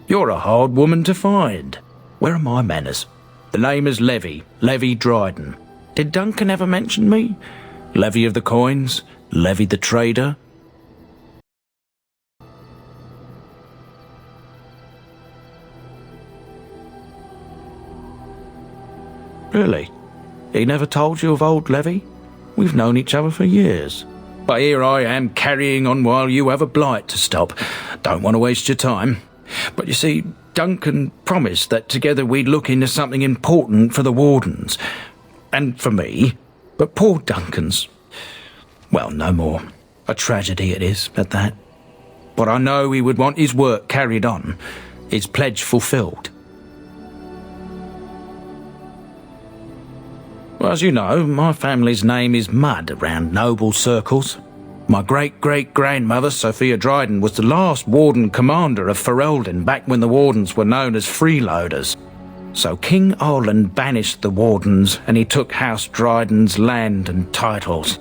You're a hard woman to find. Where are my manners? The name is Levy Dryden. Did Duncan ever mention me? Levy of the coins? Levy the trader? Really? He never told you of old Levy? We've known each other for years. But here I am carrying on while you have a blight to stop. Don't want to waste your time. But you see, Duncan promised that together we'd look into something important for the Wardens. And for me. But poor Duncan's... well, no more. A tragedy it is, at that. But I know he would want his work carried on. His pledge fulfilled. Well, as you know, my family's name is mud around noble circles. My great-great-grandmother, Sophia Dryden, was the last Warden commander of Ferelden back when the Wardens were known as freeloaders. So King Arland banished the Wardens and he took House Dryden's land and titles.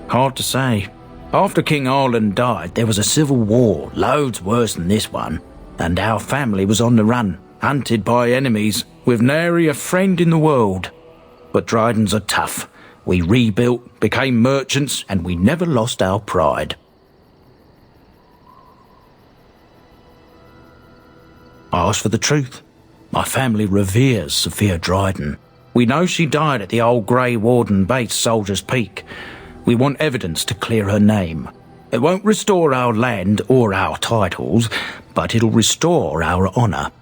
Hard to say. After King Arland died, there was a civil war, loads worse than this one, and our family was on the run, hunted by enemies, with nary a friend in the world. But Drydens are tough. We rebuilt, became merchants, and we never lost our pride. I ask for the truth. My family reveres Sophia Dryden. We know she died at the old Grey Warden base, Soldier's Peak. We want evidence to clear her name. It won't restore our land or our titles, but it'll restore our honour.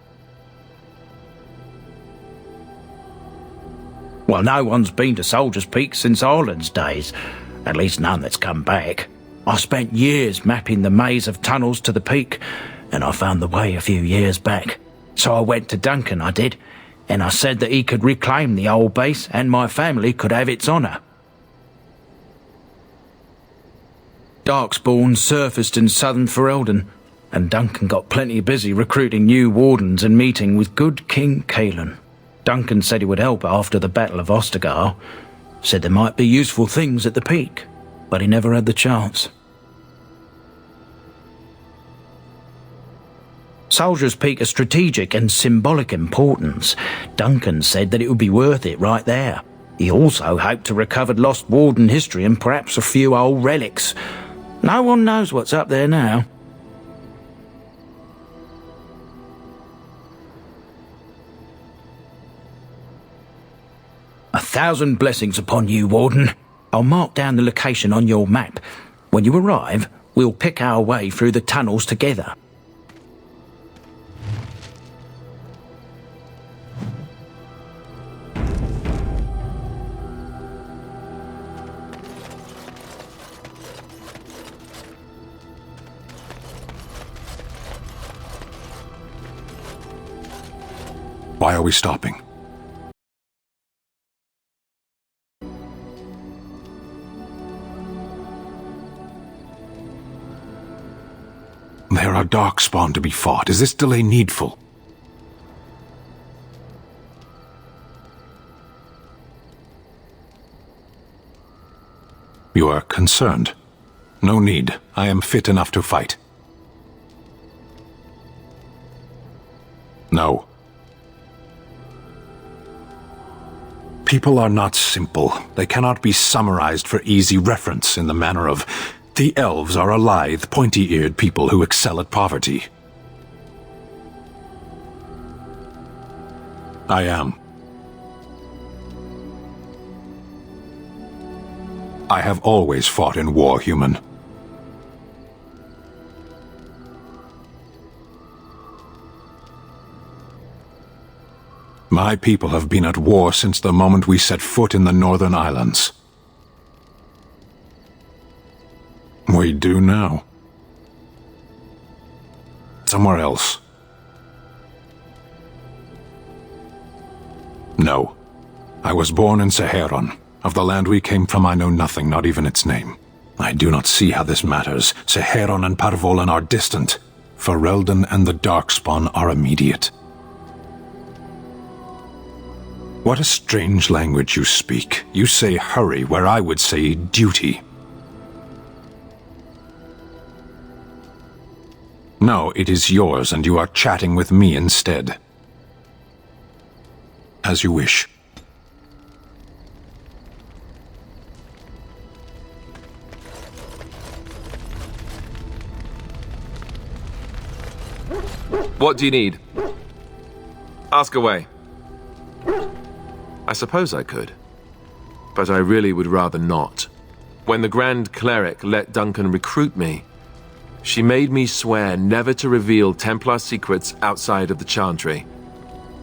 Well, no one's been to Soldier's Peak since Arland's days. At least none that's come back. I spent years mapping the maze of tunnels to the peak, and I found the way a few years back. So I went to Duncan, I did, and I said that he could reclaim the old base and my family could have its honour. Darkspawn surfaced in southern Ferelden, and Duncan got plenty busy recruiting new Wardens and meeting with good King Caelan. Duncan said he would help after the Battle of Ostagar. Said there might be useful things at the peak, but he never had the chance. Soldier's Peak has strategic and symbolic importance. Duncan said that it would be worth it right there. He also hoped to recover lost Warden history and perhaps a few old relics. No one knows what's up there now. A thousand blessings upon you, Warden. I'll mark down the location on your map. When you arrive, we'll pick our way through the tunnels together. Why are we stopping? There are darkspawn to be fought. Is this delay needful? You are concerned. No need. I am fit enough to fight. No. People are not simple. They cannot be summarized for easy reference in the manner of, the elves are a lithe, pointy-eared people who excel at poverty. I am. I have always fought in war, human. My people have been at war since the moment we set foot in the Northern Islands. We do now. Somewhere else. No. I was born in Seheron. Of the land we came from, I know nothing, not even its name. I do not see how this matters. Seheron and Parvolan are distant. Ferelden and the Darkspawn are immediate. What a strange language you speak. You say hurry where I would say duty. No, it is yours, and you are chatting with me instead. As you wish. What do you need? Ask away. I suppose I could, but I really would rather not. When the Grand Cleric let Duncan recruit me, she made me swear never to reveal Templar secrets outside of the Chantry.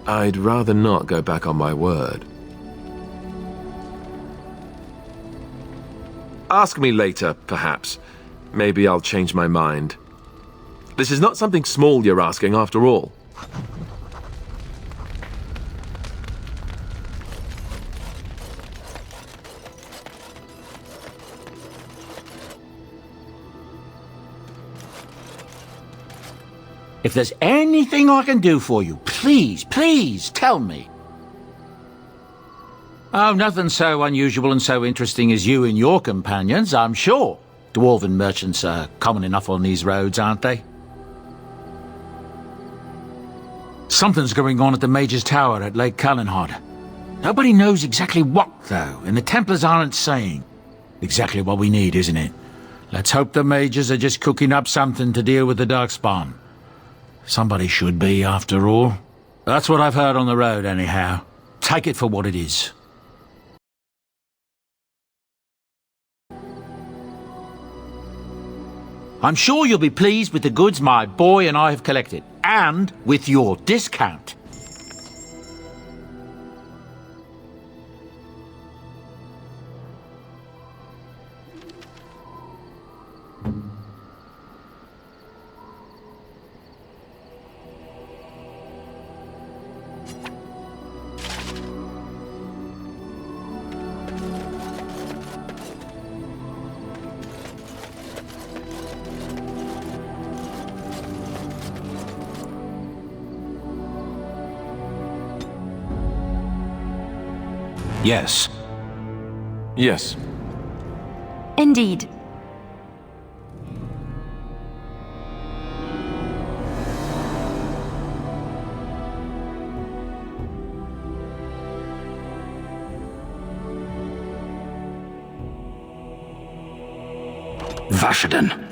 I'd rather not go back on my word. Ask me later, perhaps. Maybe I'll change my mind. This is not something small you're asking, after all. If there's anything I can do for you, please tell me. Oh, nothing so unusual and so interesting as you and your companions, I'm sure. Dwarven merchants are common enough on these roads, aren't they? Something's going on at the Mage's Tower at Lake Callanhod. Nobody knows exactly what, though, and the Templars aren't saying. Exactly what we need, isn't it? Let's hope the Mages are just cooking up something to deal with the Darkspawn. Somebody should be, after all. That's what I've heard on the road, anyhow. Take it for what it is. I'm sure you'll be pleased with the goods my boy and I have collected, and with your discount. Yes. Yes. Indeed. Vashaden.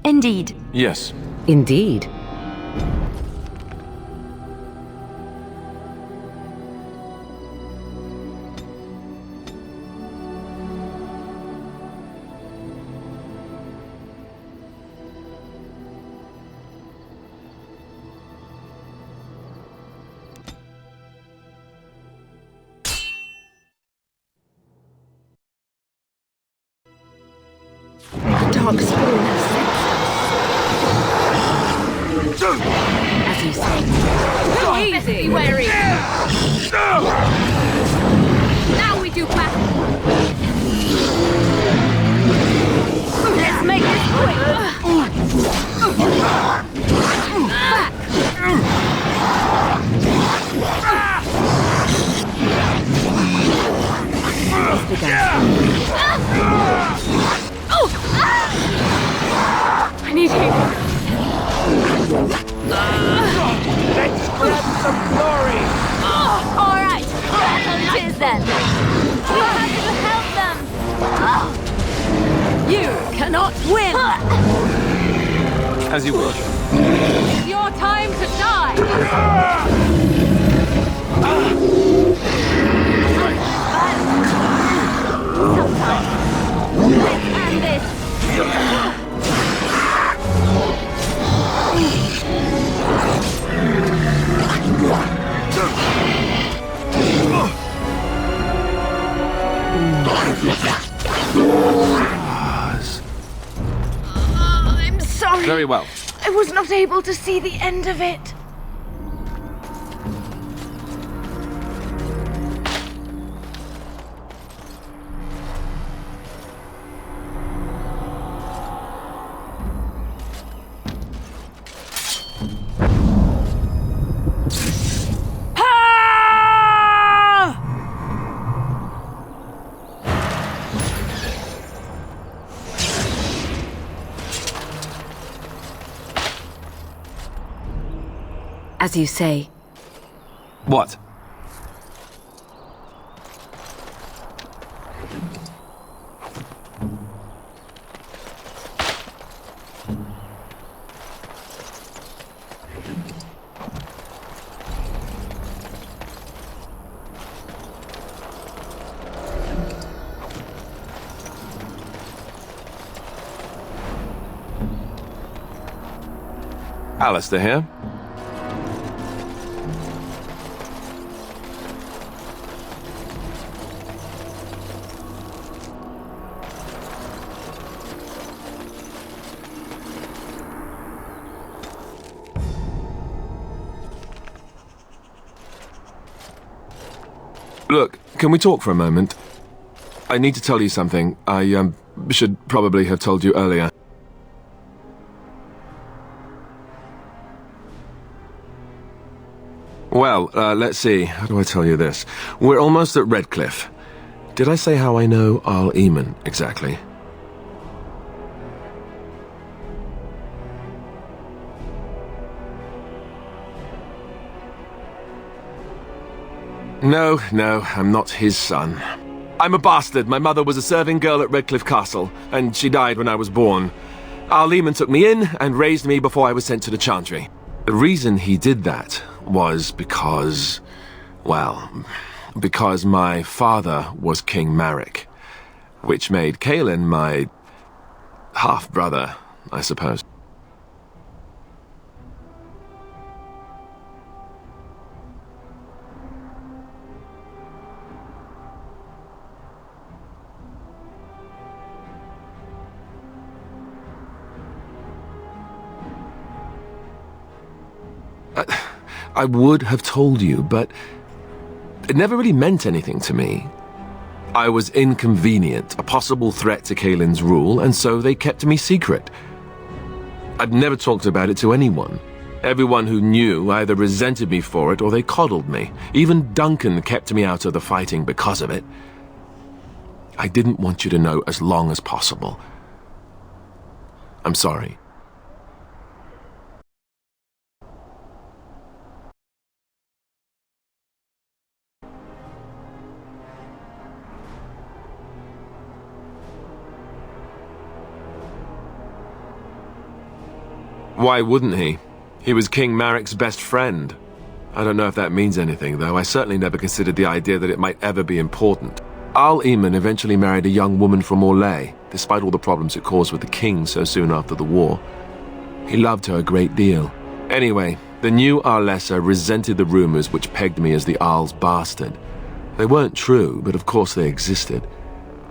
Indeed. Yes. Indeed. Dark spawn has sensed us. As you say. Easy. Be wary. Now we do battle. Let's make this quick. Back. I need him. Let's grab some glory! All right. Battle witches then! We have to help them! You cannot win! As you wish. It's your time to die! Let's end this! I'm sorry. Very well. I was not able to see the end of it. As you say. What? Alistair here. Look, can we talk for a moment? I need to tell you something. I should probably have told you earlier. Well, let's see. How do I tell you this? We're almost at Redcliffe. Did I say how I know Arl Eamon exactly? No, I'm not his son. I'm a bastard. My mother was a serving girl at Redcliffe Castle, and she died when I was born. Arl Eamon took me in and raised me before I was sent to the Chantry. The reason he did that was because, well, because my father was King Marek, which made Caelan my half-brother, I suppose. I would have told you, but it never really meant anything to me. I was inconvenient, a possible threat to Caelan's rule, and so they kept me secret. I'd never talked about it to anyone. Everyone who knew either resented me for it or they coddled me. Even Duncan kept me out of the fighting because of it. I didn't want you to know as long as possible. I'm sorry. Why wouldn't he? He was King Marek's best friend. I don't know if that means anything, though. I certainly never considered the idea that it might ever be important. Arl Eamon eventually married a young woman from Orlais, despite all the problems it caused with the king so soon after the war. He loved her a great deal. Anyway, the new Arlessa resented the rumors which pegged me as the Arl's bastard. They weren't true, but of course they existed.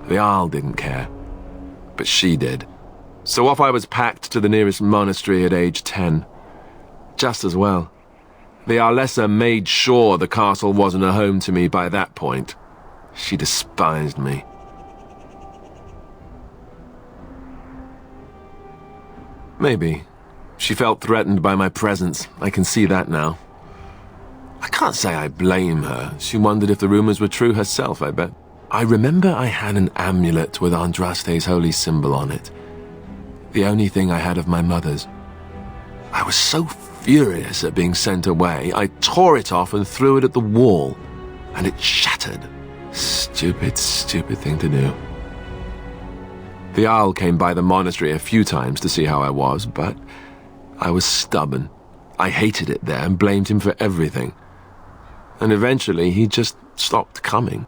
The Arl didn't care, but she did. So off I was packed to the nearest monastery at age 10. Just as well. The Arlessa made sure the castle wasn't a home to me by that point. She despised me. Maybe. She felt threatened by my presence. I can see that now. I can't say I blame her. She wondered if the rumors were true herself, I bet. I remember I had an amulet with Andraste's holy symbol on it. The only thing I had of my mother's. I was so furious at being sent away, I tore it off and threw it at the wall, and it shattered. Stupid, stupid thing to do. The Jarl came by the monastery a few times to see how I was, but I was stubborn. I hated it there and blamed him for everything. And eventually he just stopped coming.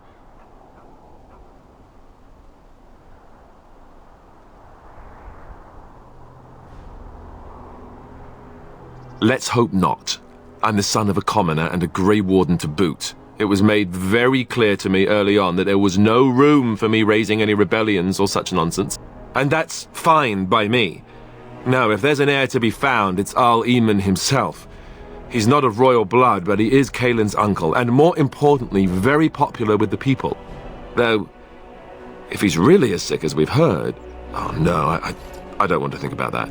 Let's hope not. I'm the son of a commoner and a Grey Warden to boot. It was made very clear to me early on that there was no room for me raising any rebellions or such nonsense. And that's fine by me. Now, if there's an heir to be found, it's Jarl Eamon himself. He's not of royal blood, but he is Kaelin's uncle, and more importantly, very popular with the people. Though, if he's really as sick as we've heard... Oh no, I don't want to think about that.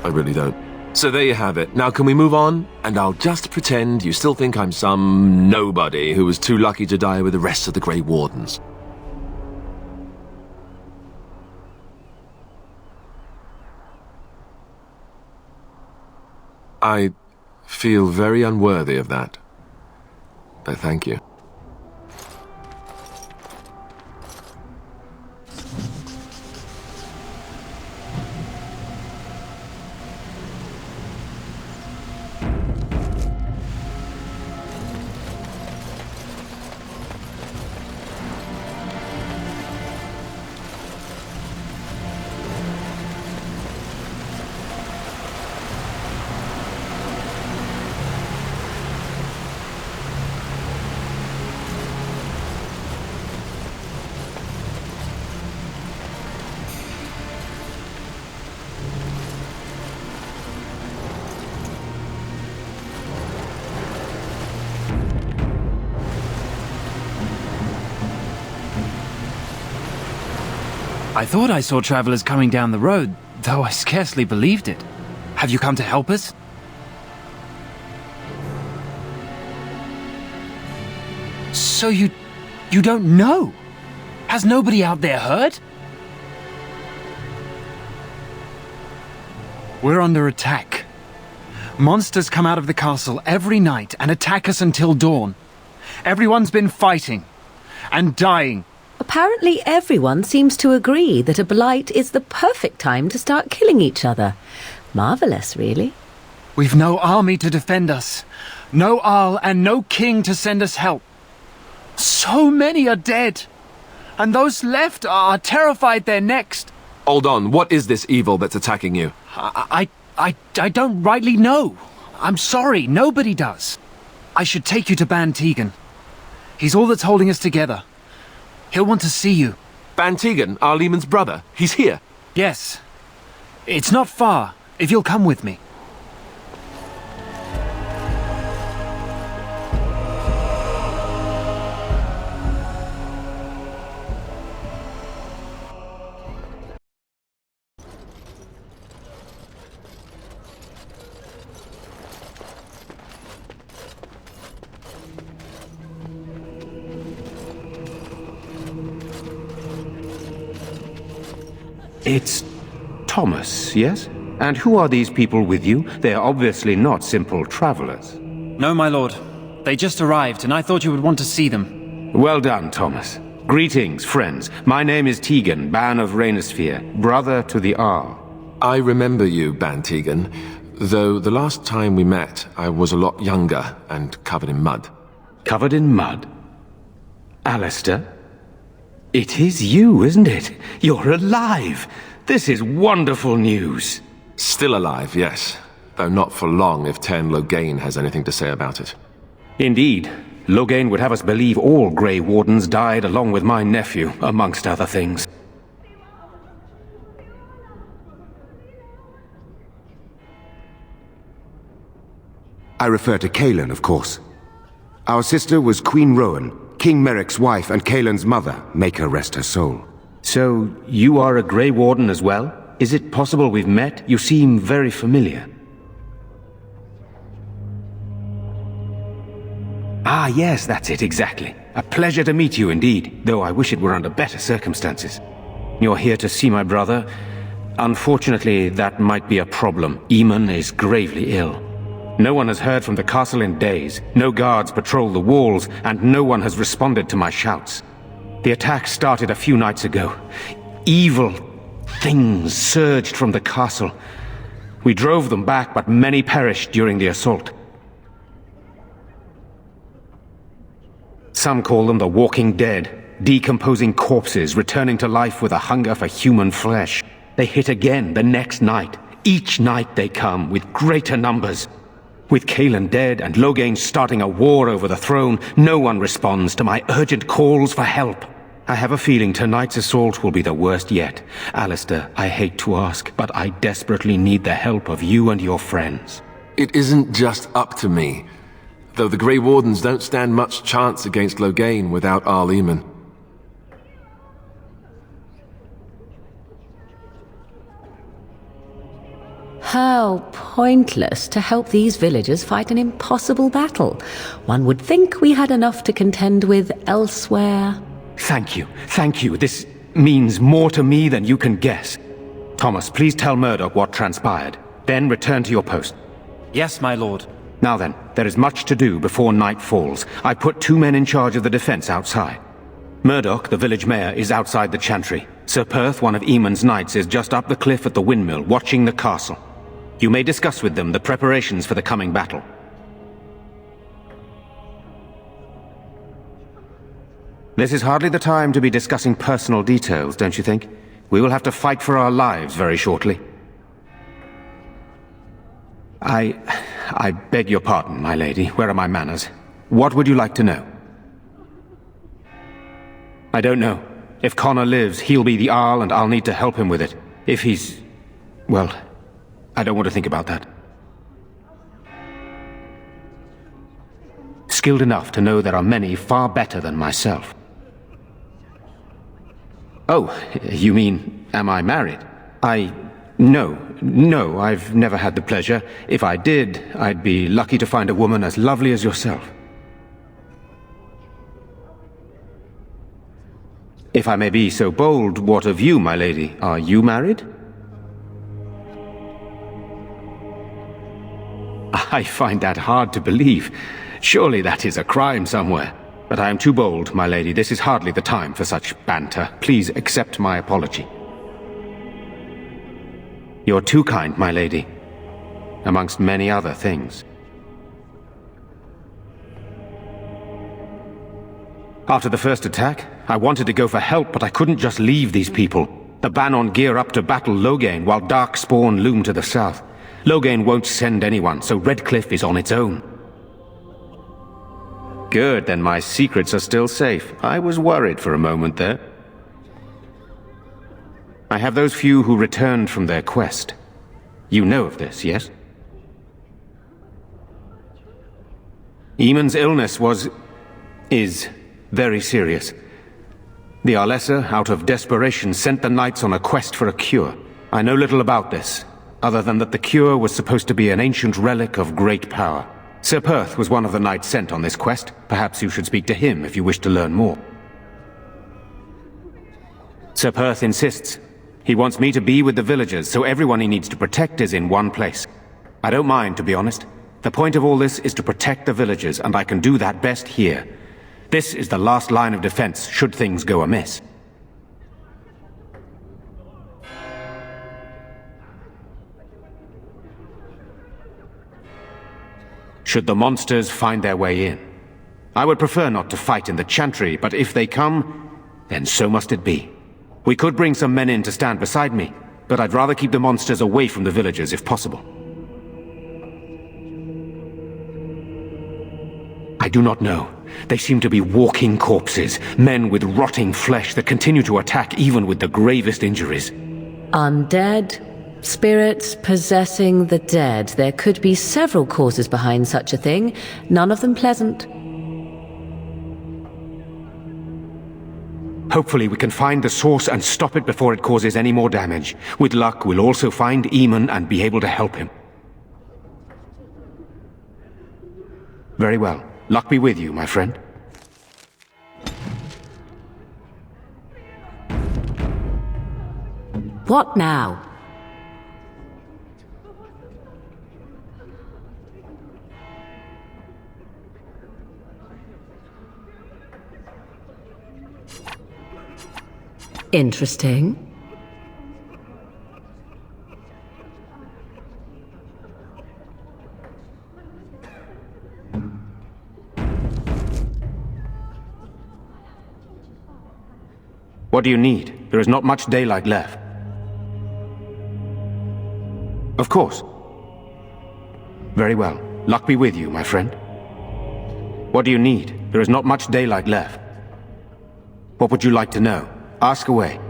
I really don't. So there you have it. Now can we move on? And I'll just pretend you still think I'm some nobody who was too lucky to die with the rest of the Grey Wardens. I feel very unworthy of that. But thank you. I thought I saw travelers coming down the road, though I scarcely believed it. Have you come to help us? So you don't know? Has nobody out there heard? We're under attack. Monsters come out of the castle every night and attack us until dawn. Everyone's been fighting and dying. Apparently everyone seems to agree that a blight is the perfect time to start killing each other. Marvellous, really. We've no army to defend us, no Jarl and no king to send us help. So many are dead, and those left are terrified they're next. Hold on, what is this evil that's attacking you? I don't rightly know. I'm sorry, nobody does. I should take you to Ban Tegan. He's all that's holding us together. He'll want to see you. Ban Tegan, Jarl Eamon's brother. He's here. Yes. It's not far, if you'll come with me. It's Thomas, yes? And who are these people with you? They are obviously not simple travelers. No, my lord. They just arrived, and I thought you would want to see them. Well done, Thomas. Greetings, friends. My name is Tegan, Ban of Rainersphere, brother to the Jarl. I remember you, Ban Tegan, though the last time we met, I was a lot younger and covered in mud. Covered in mud? Alistair? It is you, isn't it? You're alive! This is wonderful news! Still alive, yes. Though not for long if Tern Loghain has anything to say about it. Indeed. Loghain would have us believe all Grey Wardens died along with my nephew, amongst other things. I refer to Kaelin, of course. Our sister was Queen Rowan, King Merrick's wife and Kaelin's mother. Make her rest her soul. So, you are a Grey Warden as well? Is it possible we've met? You seem very familiar. Ah, yes, that's it, exactly. A pleasure to meet you indeed, though I wish it were under better circumstances. You're here to see my brother? Unfortunately, that might be a problem. Eamon is gravely ill. No one has heard from the castle in days, no guards patrol the walls, and no one has responded to my shouts. The attack started a few nights ago. Evil things surged from the castle. We drove them back, but many perished during the assault. Some call them the walking dead, decomposing corpses returning to life with a hunger for human flesh. They hit again the next night. Each night they come with greater numbers. With Cailan dead and Loghain starting a war over the throne, no one responds to my urgent calls for help. I have a feeling tonight's assault will be the worst yet. Alistair, I hate to ask, but I desperately need the help of you and your friends. It isn't just up to me. Though the Grey Wardens don't stand much chance against Loghain without Arl Eamon. How pointless to help these villagers fight an impossible battle. One would think we had enough to contend with elsewhere. Thank you, thank you. This means more to me than you can guess. Thomas, please tell Murdoch what transpired. Then return to your post. Yes, my lord. Now then, there is much to do before night falls. I put 2 men in charge of the defense outside. Murdoch, the village mayor, is outside the chantry. Sir Perth, one of Eamon's knights, is just up the cliff at the windmill, watching the castle. You may discuss with them the preparations for the coming battle. This is hardly the time to be discussing personal details, don't you think? We will have to fight for our lives very shortly. I beg your pardon, my lady. Where are my manners? What would you like to know? I don't know. If Connor lives, he'll be the Arl and I'll need to help him with it. If he's... well, I don't want to think about that. Skilled enough to know there are many far better than myself. Oh, you mean, am I married? No, I've never had the pleasure. If I did, I'd be lucky to find a woman as lovely as yourself. If I may be so bold, what of you, my lady? Are you married? I find that hard to believe. Surely that is a crime somewhere. But I am too bold, my lady. This is hardly the time for such banter. Please accept my apology. You're too kind, my lady. Amongst many other things. After the first attack, I wanted to go for help, but I couldn't just leave these people. The Bannon gear up to battle Loghain, while Darkspawn loom to the south. Loghain won't send anyone, so Redcliffe is on its own. Good, then my secrets are still safe. I was worried for a moment there. I have those few who returned from their quest. You know of this, yes? Eamon's illness is very serious. The Arlessa, out of desperation, sent the knights on a quest for a cure. I know little about this, other than that the cure was supposed to be an ancient relic of great power. Sir Perth was one of the knights sent on this quest. Perhaps you should speak to him if you wish to learn more. Sir Perth insists. He wants me to be with the villagers, so everyone he needs to protect is in one place. I don't mind, to be honest. The point of all this is to protect the villagers, and I can do that best here. This is the last line of defense, should things go amiss. Should the monsters find their way in. I would prefer not to fight in the chantry, but if they come, then so must it be. We could bring some men in to stand beside me, but I'd rather keep the monsters away from the villagers if possible. I do not know. They seem to be walking corpses, men with rotting flesh that continue to attack even with the gravest injuries. Undead? Spirits possessing the dead. There could be several causes behind such a thing, none of them pleasant. Hopefully we can find the source and stop it before it causes any more damage. With luck, we'll also find Eamon and be able to help him. Very well. Luck be with you, my friend. What now? Interesting. What do you need? There is not much daylight left. Of course. Very well. Luck be with you, my friend. What do you need? There is not much daylight left. What would you like to know? Ask away.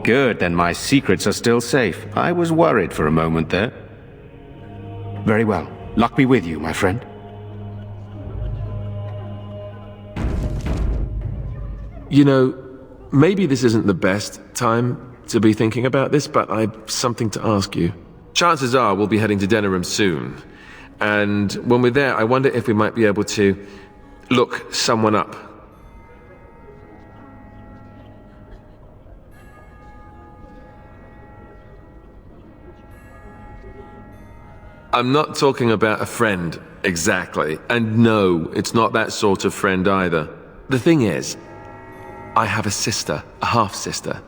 Good, then my secrets are still safe. I was worried for a moment there. Very well. Luck be with you, my friend. You know, maybe this isn't the best time to be thinking about this, but I've something to ask you. Chances are we'll be heading to Denerim soon. And when we're there, I wonder if we might be able to look someone up. I'm not talking about a friend, exactly. And no, it's not that sort of friend either. The thing is, I have a sister, a half-sister.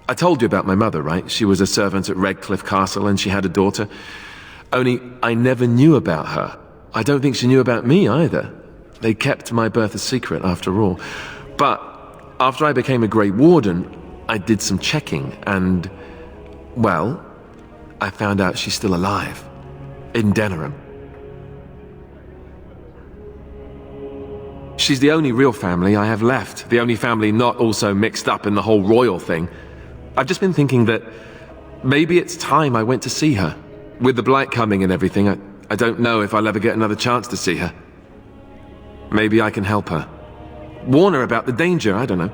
I told you about my mother, right? She was a servant at Redcliffe Castle and she had a daughter. Only I never knew about her. I don't think she knew about me either. They kept my birth a secret after all. But after I became a Grey Warden, I did some checking and, well, I found out she's still alive. In Denerim. She's the only real family I have left. The only family not also mixed up in the whole royal thing. I've just been thinking that maybe it's time I went to see her. With the blight coming and everything, I don't know if I'll ever get another chance to see her. Maybe I can help her. Warn her about the danger, I don't know.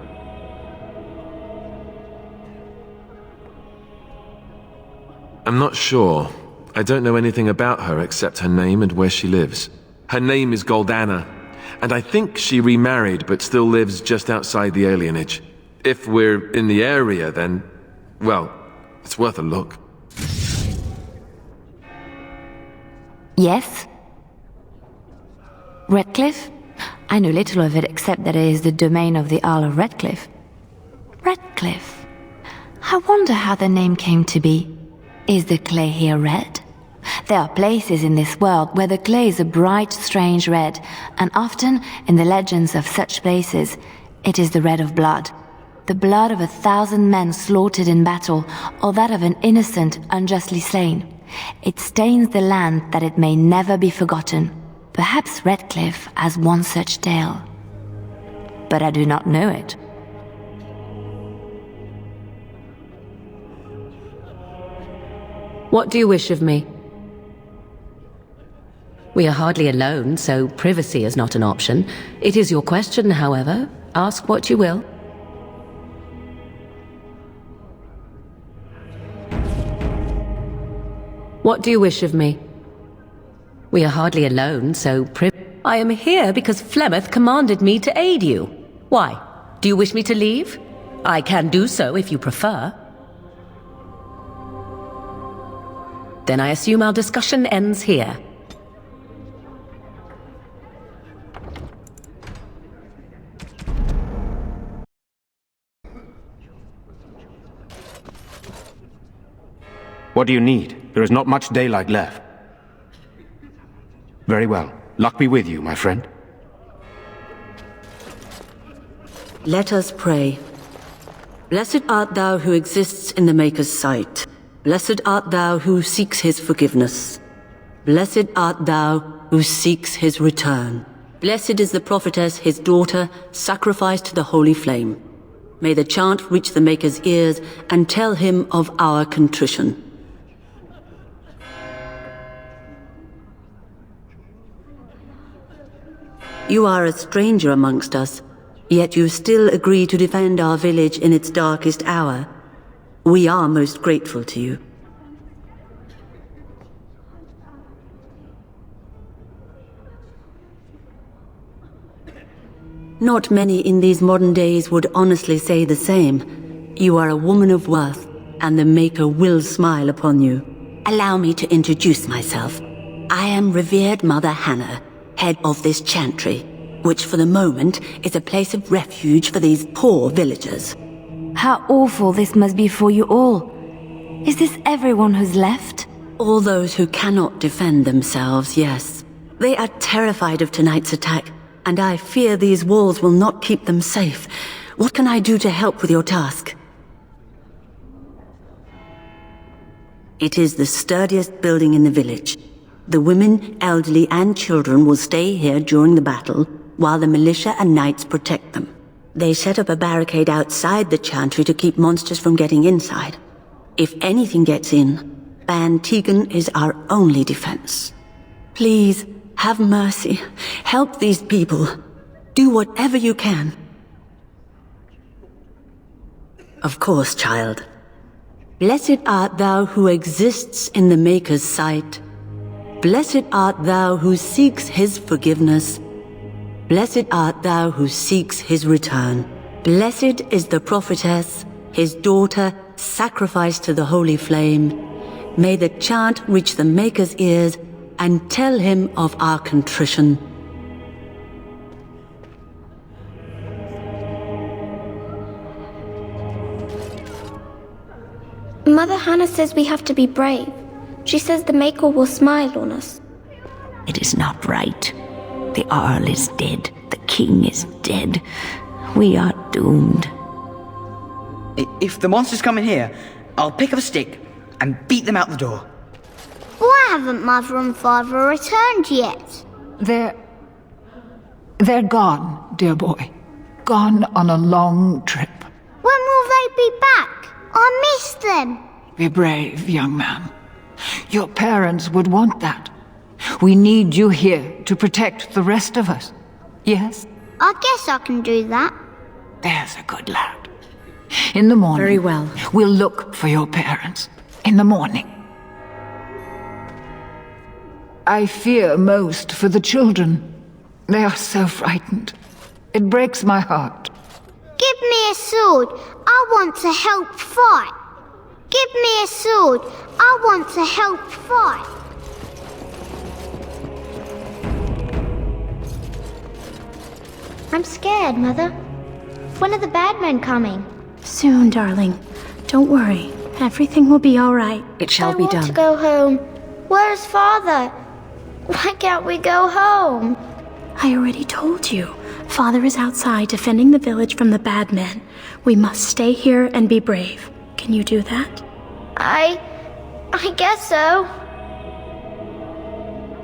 I'm not sure. I don't know anything about her except her name and where she lives. Her name is Goldana, and I think she remarried but still lives just outside the alienage. If we're in the area, then, well, it's worth a look. Yes? Redcliffe? I know little of it except that it is the domain of the Earl of Redcliffe. Redcliffe? I wonder how the name came to be. Is the clay here red? There are places in this world where the clay is a bright, strange red, and often, in the legends of such places, it is the red of blood. The blood of 1,000 men slaughtered in battle, or that of an innocent unjustly slain. It stains the land that it may never be forgotten. Perhaps Redcliffe has one such tale. But I do not know it. What do you wish of me? We are hardly alone, so privacy is not an option. It is your question, however. Ask what you will. What do you wish of me? We are hardly alone, so I am here because Flemeth commanded me to aid you. Why? Do you wish me to leave? I can do so if you prefer. Then I assume our discussion ends here. What do you need? There is not much daylight left. Very well. Luck be with you, my friend. Let us pray. Blessed art thou who exists in the Maker's sight. Blessed art thou who seeks his forgiveness. Blessed art thou who seeks his return. Blessed is the prophetess, his daughter, sacrificed to the holy flame. May the chant reach the Maker's ears and tell him of our contrition. You are a stranger amongst us, yet you still agree to defend our village in its darkest hour. We are most grateful to you. Not many in these modern days would honestly say the same. You are a woman of worth, and the Maker will smile upon you. Allow me to introduce myself. I am revered Mother Hannah, head of this chantry, which for the moment is a place of refuge for these poor villagers. How awful this must be for you all. Is this everyone who's left? All those who cannot defend themselves, yes. They are terrified of tonight's attack, and I fear these walls will not keep them safe. What can I do to help with your task? It is the sturdiest building in the village. The women, elderly, and children will stay here during the battle, while the militia and knights protect them. They set up a barricade outside the chantry to keep monsters from getting inside. If anything gets in, Ban Tegan is our only defense. Please, have mercy. Help these people. Do whatever you can. Of course, child. Blessed art thou who exists in the Maker's sight. Blessed art thou who seeks his forgiveness. Blessed art thou who seeks his return. Blessed is the prophetess, his daughter, sacrificed to the holy flame. May the chant reach the Maker's ears and tell him of our contrition. Mother Hannah says we have to be brave. She says the Maker will smile on us. It is not right. The Arl is dead. The king is dead. We are doomed. If the monsters come in here, I'll pick up a stick and beat them out the door. Why haven't Mother and Father returned yet? They're gone, dear boy. Gone on a long trip. When will they be back? I miss them. Be brave, young man. Your parents would want that. We need you here to protect the rest of us. Yes? I guess I can do that. There's a good lad. In the morning... Very well. We'll look for your parents. In the morning. I fear most for the children. They are so frightened. It breaks my heart. Give me a sword. I want to help fight. Give me a sword. I want to help fight. I'm scared, Mother. When are the bad men coming? Soon, darling. Don't worry. Everything will be all right. It shall be done. I want to go home. Where's Father? Why can't we go home? I already told you. Father is outside defending the village from the bad men. We must stay here and be brave. Can you do that? I guess so.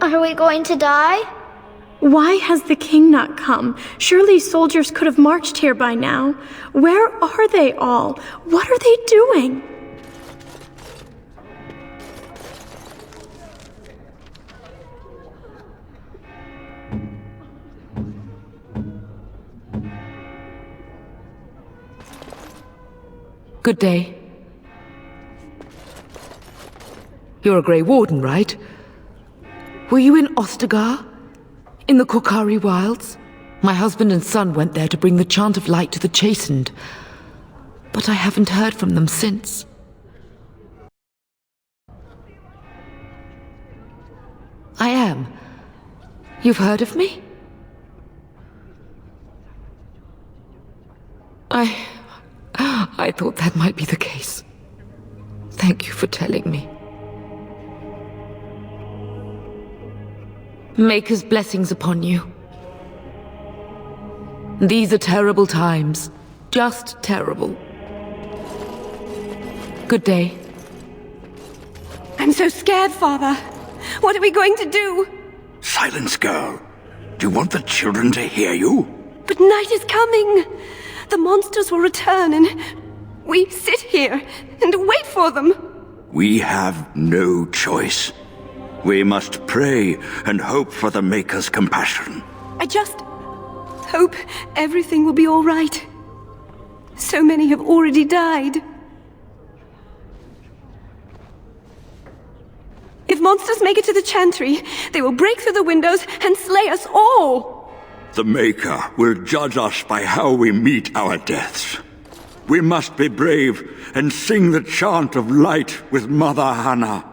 Are we going to die? Why has the king not come? Surely soldiers could have marched here by now. Where are they all? What are they doing? Good day. You're a Grey Warden, right? Were you in Ostagar? In the Korkari Wilds? My husband and son went there to bring the chant of light to the chastened, but I haven't heard from them since. I am. You've heard of me? I thought that might be the case. Thank you for telling me. Maker's blessings upon you. These are terrible times. Just terrible. Good day. I'm so scared, Father. What are we going to do? Silence, girl. Do you want the children to hear you? But night is coming. The monsters will return and we sit here and wait for them. We have no choice. We must pray and hope for the Maker's compassion. I just hope everything will be all right. So many have already died. If monsters make it to the chantry, they will break through the windows and slay us all. The Maker will judge us by how we meet our deaths. We must be brave and sing the chant of light with Mother Hannah.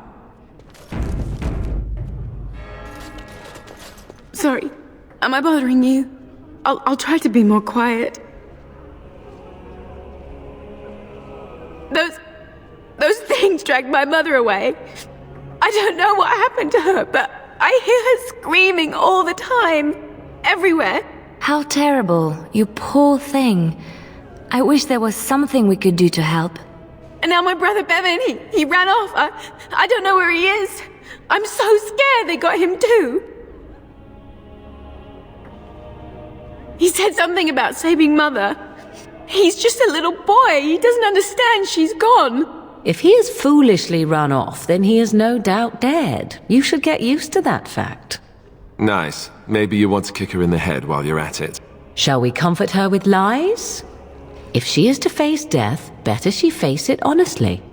Sorry, am I bothering you? I'll try to be more quiet. Those things dragged my mother away. I don't know what happened to her, but I hear her screaming all the time. Everywhere. How terrible. You poor thing. I wish there was something we could do to help. And now my brother Bevan, he ran off. I don't know where he is. I'm so scared they got him too. He said something about saving Mother. He's just a little boy. He doesn't understand she's gone. If he has foolishly run off, then he is no doubt dead. You should get used to that fact. Nice. Maybe you want to kick her in the head while you're at it. Shall we comfort her with lies? If she is to face death, better she face it honestly.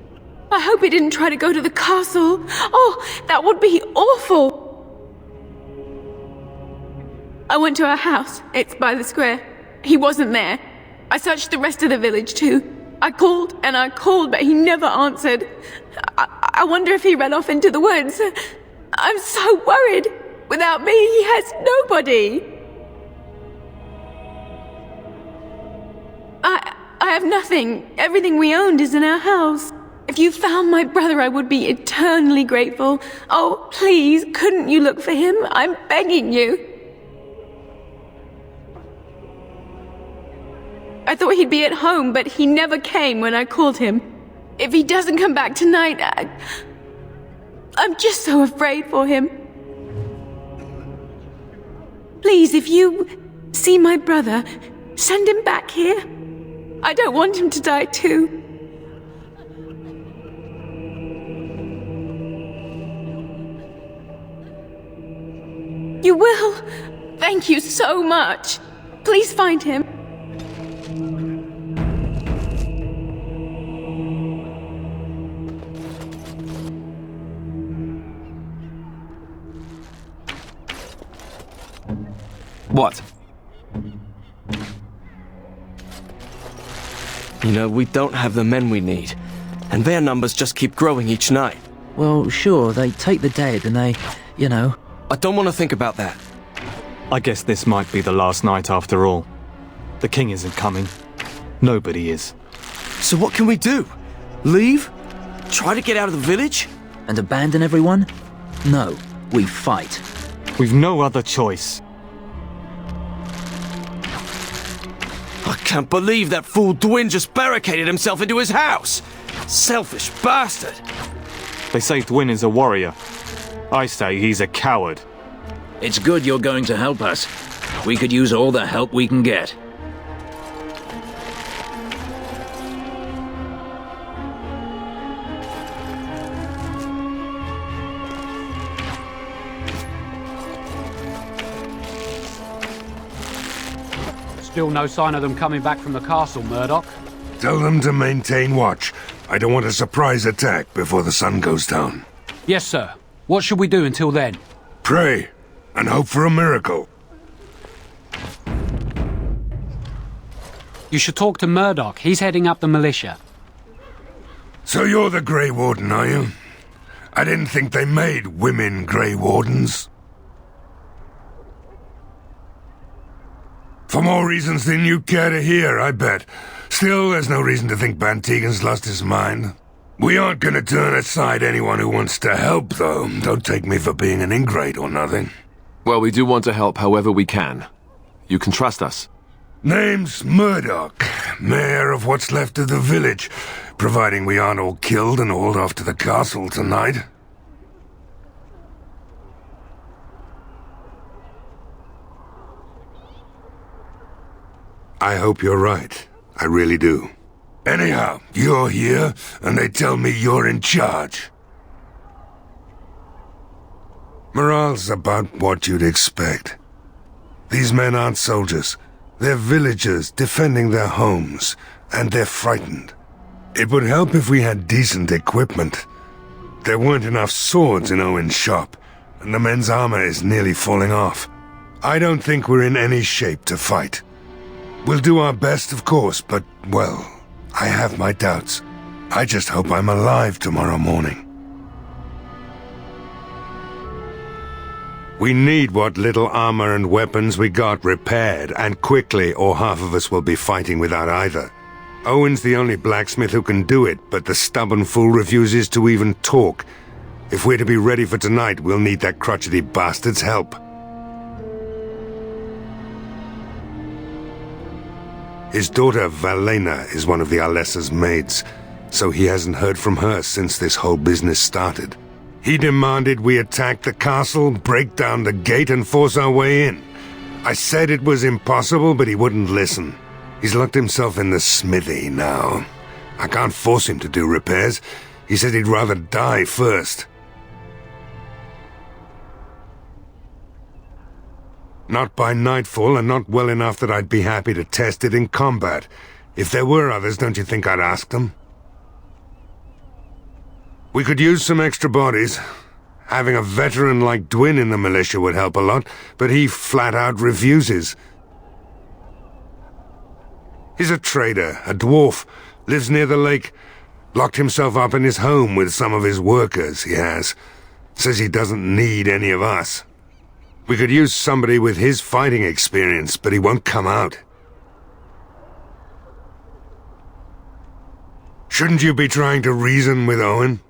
I hope he didn't try to go to the castle. Oh, that would be awful. I went to our house. It's by the square. He wasn't there. I searched the rest of the village too. I called and I called, but he never answered. I wonder if he ran off into the woods. I'm so worried. Without me, he has nobody. I have nothing. Everything we owned is in our house. If you found my brother, I would be eternally grateful. Oh, please, couldn't you look for him? I'm begging you. I thought he'd be at home, but he never came when I called him. If he doesn't come back tonight, I'm just so afraid for him. Please, if you see my brother, send him back here. I don't want him to die too. You will? Thank you so much. Please find him. What? You know, we don't have the men we need, and their numbers just keep growing each night. Well, sure, they take the dead and they, you know... I don't want to think about that. I guess this might be the last night after all. The king isn't coming. Nobody is. So what can we do? Leave? Try to get out of the village? And abandon everyone? No, we fight. We've no other choice. I can't believe that fool Dwyn just barricaded himself into his house! Selfish bastard! They say Dwyn is a warrior. I say he's a coward. It's good you're going to help us. We could use all the help we can get. Still no sign of them coming back from the castle, Murdoch. Tell them to maintain watch. I don't want a surprise attack before the sun goes down. Yes, sir. What should we do until then? Pray, and hope for a miracle. You should talk to Murdoch. He's heading up the militia. So you're the Grey Warden, are you? I didn't think they made women Grey Wardens. For more reasons than you care to hear, I bet. Still, there's no reason to think Bantegan's lost his mind. We aren't gonna turn aside anyone who wants to help, though. Don't take me for being an ingrate or nothing. Well, we do want to help however we can. You can trust us. Name's Murdoch, mayor of what's left of the village, providing we aren't all killed and hauled off to the castle tonight. I hope you're right. I really do. Anyhow, you're here, and they tell me you're in charge. Morale's about what you'd expect. These men aren't soldiers. They're villagers defending their homes, and they're frightened. It would help if we had decent equipment. There weren't enough swords in Owen's shop, and the men's armor is nearly falling off. I don't think we're in any shape to fight. We'll do our best, of course, but, well, I have my doubts. I just hope I'm alive tomorrow morning. We need what little armor and weapons we got repaired, and quickly, or half of us will be fighting without either. Owen's the only blacksmith who can do it, but the stubborn fool refuses to even talk. If we're to be ready for tonight, we'll need that crotchety bastard's help. His daughter, Valena, is one of the Alessa's maids, so he hasn't heard from her since this whole business started. He demanded we attack the castle, break down the gate, and force our way in. I said it was impossible, but he wouldn't listen. He's locked himself in the smithy now. I can't force him to do repairs. He said he'd rather die first. Not by nightfall, and not well enough that I'd be happy to test it in combat. If there were others, don't you think I'd ask them? We could use some extra bodies. Having a veteran like Dwyn in the militia would help a lot, but he flat out refuses. He's a trader, a dwarf, lives near the lake, locked himself up in his home with some of his workers, he has. Says he doesn't need any of us. We could use somebody with his fighting experience, but he won't come out. Shouldn't you be trying to reason with Owen?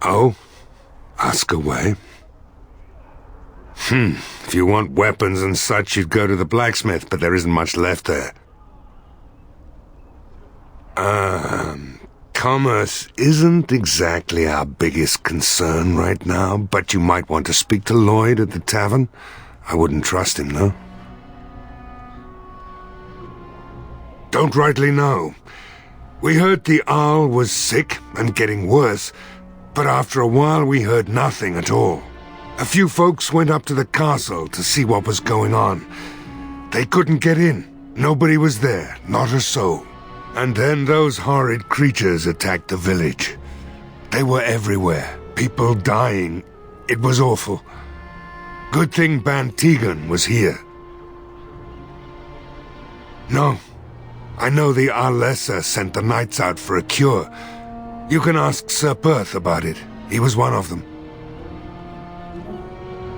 Oh? Ask away. If you want weapons and such, you'd go to the blacksmith, but there isn't much left there. Commerce isn't exactly our biggest concern right now, but you might want to speak to Lloyd at the tavern. I wouldn't trust him, though. Don't rightly know. We heard the Arl was sick and getting worse, but after a while we heard nothing at all. A few folks went up to the castle to see what was going on. They couldn't get in. Nobody was there, not a soul. And then those horrid creatures attacked the village. They were everywhere, people dying. It was awful. Good thing Ban Tegan was here. No, I know the Alessa sent the knights out for a cure. You can ask Sir Perth about it. He was one of them.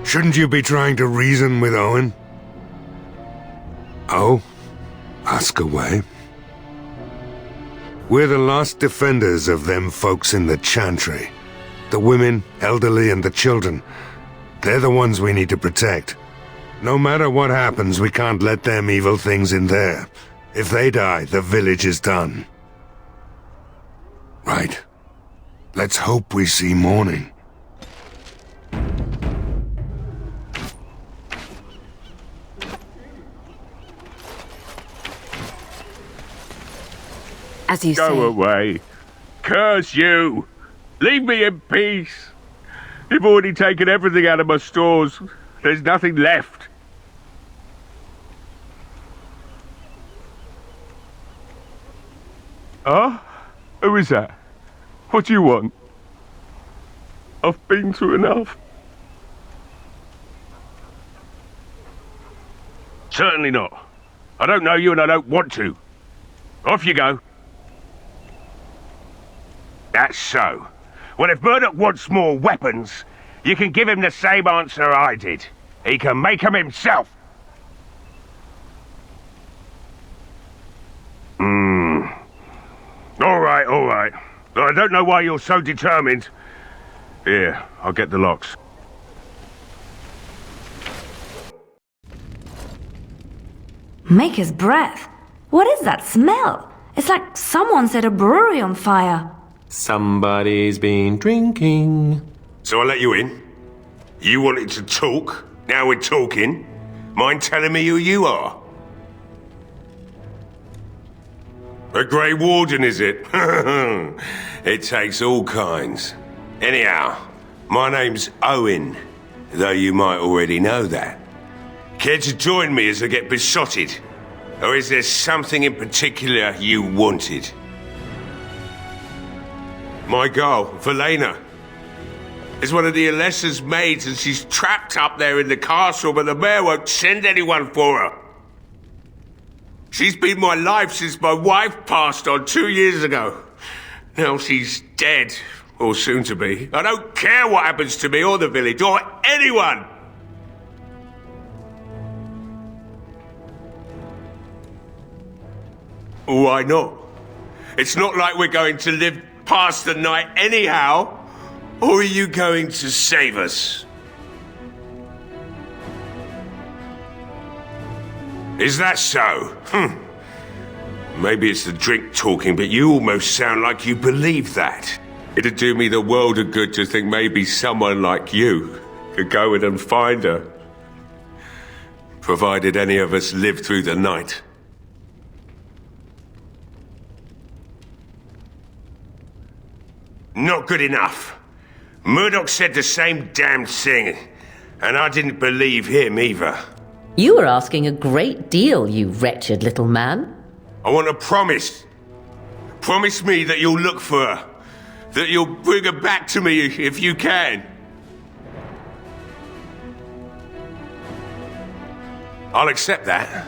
Shouldn't you be trying to reason with Owen? Oh? Ask away. We're the last defenders of them folks in the Chantry. The women, elderly, and the children. They're the ones we need to protect. No matter what happens, we can't let them evil things in there. If they die, the village is done. Right. Let's hope we see morning. As you Go say. away. Curse you. Leave me in peace. You've already taken everything out of my stores. There's nothing left. Huh? Who is that? What do you want? I've been through enough. Certainly not. I don't know you and I don't want to. Off you go. That's so. Well, if Murdoch wants more weapons, you can give him the same answer I did. He can make them himself. All right, all right. I don't know why you're so determined. Here, I'll get the locks. Maker's breath. What is that smell? It's like someone set a brewery on fire. Somebody's been drinking. So I let you in. You wanted to talk. Now we're talking. Mind telling me who you are? A Grey Warden, is it? It takes all kinds. Anyhow, my name's Owen, though you might already know that. Care to join me as I get besotted? Or is there something in particular you wanted? My girl, Valena, is one of the Alessa's maids and she's trapped up there in the castle, but the mayor won't send anyone for her. She's been my life since my wife passed on 2 years ago. Now she's dead, or soon to be. I don't care what happens to me or the village, or anyone! Why not? It's not like we're going to live past the night anyhow. Or are you going to save us? Is that so? Maybe it's the drink talking, but you almost sound like you believe that. It'd do me the world of good to think maybe someone like you could go in and find her. Provided any of us live through the night. Not good enough. Murdoch said the same damn thing, and I didn't believe him either. You are asking a great deal, you wretched little man. I want a promise. Promise me that you'll look for her. That you'll bring her back to me if you can. I'll accept that.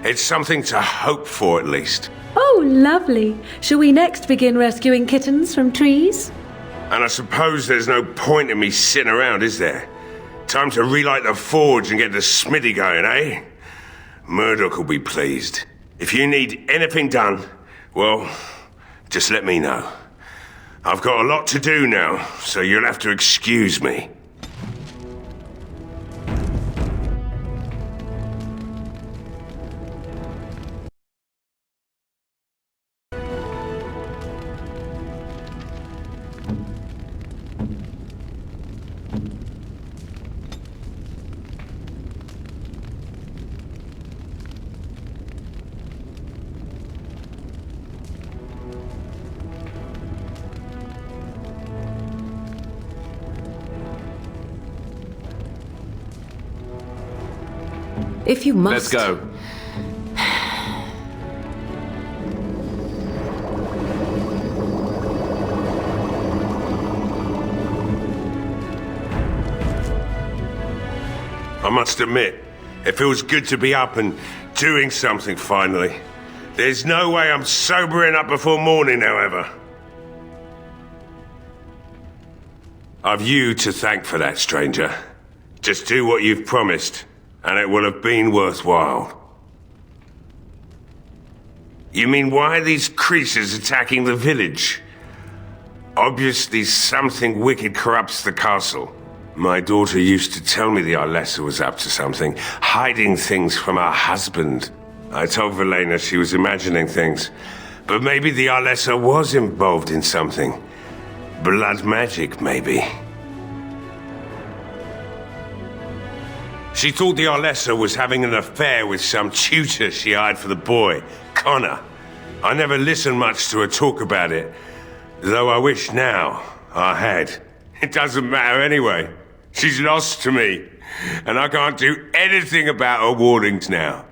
It's something to hope for, at least. Oh, lovely. Shall we next begin rescuing kittens from trees? And I suppose there's no point in me sitting around, is there? Time to relight the forge and get the smithy going, eh? Murdoch will be pleased. If you need anything done, well, just let me know. I've got a lot to do now, so you'll have to excuse me. If you must... Let's go. I must admit, it feels good to be up and doing something finally. There's no way I'm sobering up before morning, however. I've you to thank for that, stranger. Just do what you've promised, and it will have been worthwhile. You mean, why are these creatures attacking the village? Obviously something wicked corrupts the castle. My daughter used to tell me the Arlessa was up to something, hiding things from her husband. I told Velena she was imagining things, but maybe the Arlessa was involved in something. Blood magic, maybe. She thought the Arlessa was having an affair with some tutor she hired for the boy, Connor. I never listened much to her talk about it, though I wish now I had. It doesn't matter anyway. She's lost to me, and I can't do anything about her warnings now.